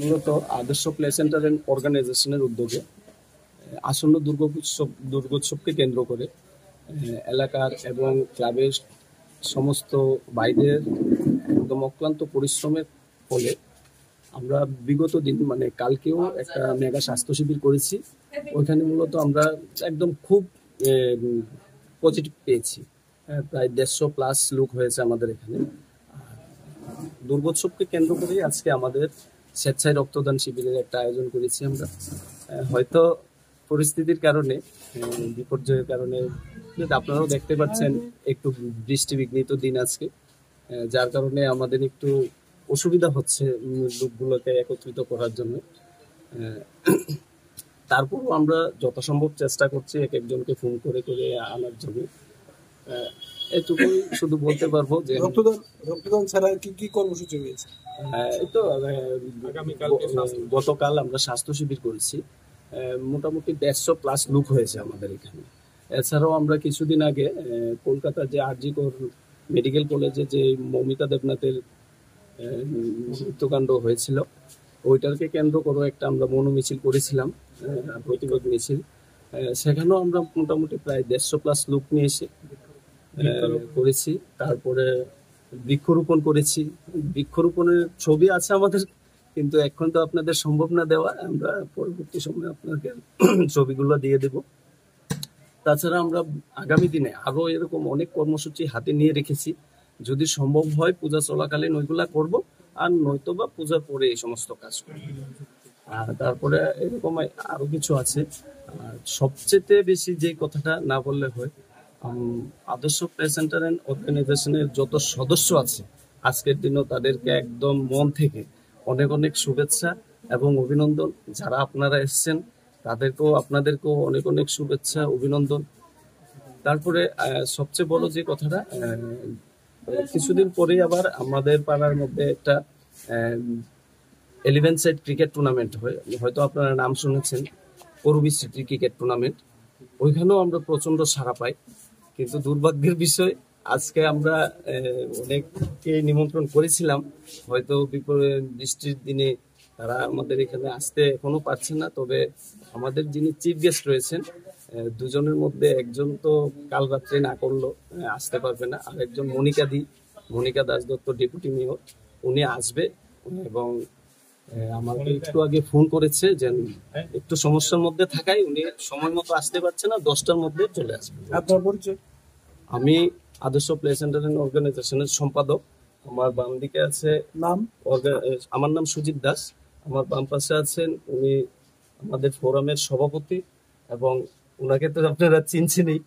মূলত আদর্শ play centre and অর্গানাইজেশনের উদ্যোগে আসন্ন দুর্গোৎসবকে কেন্দ্র করে এলাকার এবং ক্লাবের সমস্ত ভাইদের একদম অক্লান্ত পরিশ্রমের ফলে আমরা বিগত দিন মানে কালকেও একটা মেগা স্বাস্থ্য শিবির করেছি। ওইখানে মূলত আমরা একদম খুব পজিটিভ পেয়েছি। প্রায় 150+ লোক হয়েছে আমাদের এখানে। দুর্গোৎসবকে কেন্দ্র করেই আজকে আমাদের স্বেচ্ছায় রক্তদান শিবিরের একটা আয়োজন করেছি আমরা। হয়তো পরিস্থিতির কারণে, বিপর্যয়ের কারণে আপনারাও দেখতে পাচ্ছেন একটু বৃষ্টি বিঘ্নিত দিন আজকে, যার কারণে আমাদের একটু অসুবিধা হচ্ছে লোকগুলোকে একত্রিত করার জন্য। তারপরও আমরা যথাসম্ভব চেষ্টা করছি এক একজনকে ফোন করে করে আনার জন্য। এটুকুই শুধু বলতে পারবো যে রক্তদান ছাড়া কি কি কর্মসূচি হয়েছে? এই তো গতকাল আমরা স্বাস্থ্য শিবির করেছি। মোটামুটি 150+ লোক হয়েছে আমাদের এখানে। এছাড়াও আমরা কিছুদিন আগে কলকাতা যে আরজি কর মেডিকেল কলেজে যে মৌমিতা দেবনাথের মৃত্যুকাণ্ড হয়েছিল, ওইটাকে কেন্দ্র করে একটা আমরা মনোমিছিল করেছিলাম, প্রতিবাদ মিছিল। সেখানেও আমরা মোটামুটি প্রায় 150+ লোক নিয়ে এসে করেছি। তারপরে বৃক্ষরোপণ করেছি। বৃক্ষরোপণের ছবি আছে আমাদের, কিন্তু এখন তো আপনাদের সম্ভব না দেওয়া। আমরা পরবর্তী সময়ে আপনাকে ছবিগুলো দিয়ে দেব। তাছাড়া আমরা আগামী দিনে আরো এরকম অনেক কর্মসূচি হাতে নিয়ে রেখেছি। যদি সম্ভব হয় পূজা চলাকালীন ওইগুলা করব, আর নয়তো বা পূজার পরে এই সমস্ত কাজ করব। আর তারপরে এরকম আরো কিছু আছে। আর সবচেয়ে বেশি যে কথাটা না বললে হয়, আদর্শ প্লে সেন্টার অ্যান্ড অর্গানাইজেশনের যত সদস্য আছে আজকের দিনও তাদেরকে একদম মন থেকে অনেক অনেক শুভেচ্ছা এবং অভিনন্দন। যারা আপনারা এসছেন আপনাদেরকেও অনেক অনেক শুভেচ্ছা, অভিনন্দন। তারপরে সবচেয়ে বড় যে কথাটা, কিছুদিন পরেই আবার আমাদের পাড়ার মধ্যে একটা 11 সাইড ক্রিকেট টুর্নামেন্ট হয়, হয়তো আপনারা নাম শুনেছেন, করবি সিটি ক্রিকেট টুর্নামেন্ট। ওইখানেও আমরা প্রচন্ড সাড়া পাই। কিন্তু দুর্ভাগ্যের বিষয়, আজকে আমরা অনেককে নিমন্ত্রণ করেছিলাম, হয়তো বৃষ্টির দিনে তারা আমাদের এখানে আসতে এখনো পারছে না। তবে আমাদের যিনি চিফ গেস্ট রয়েছেন, দুজনের মধ্যে একজন তো কাল রাত্রে না করলো, আসতে পারবে না। আর একজন মনিকা দাস দত্ত, ডেপুটি মেয়র, উনি আসবে এবং আমাকে একটু আগে ফোন করেছে যে একটু সমস্যার মধ্যে থাকায় উনি সময় মতো আসতে পারছে না, 10টার মধ্যে চলে আসবে। আপনার পরিচয়? আমি আদর্শ প্লে সেন্টার অ্যান্ড অর্গানাইজেশনের সম্পাদক। আমার বাম দিকে আছে আমার নাম সুজিত দাস। আমার বাম পাশে আছেন উনি আমাদের ফোরামের সভাপতি, এবং ওনাকে তো আপনারা চিনছেনই।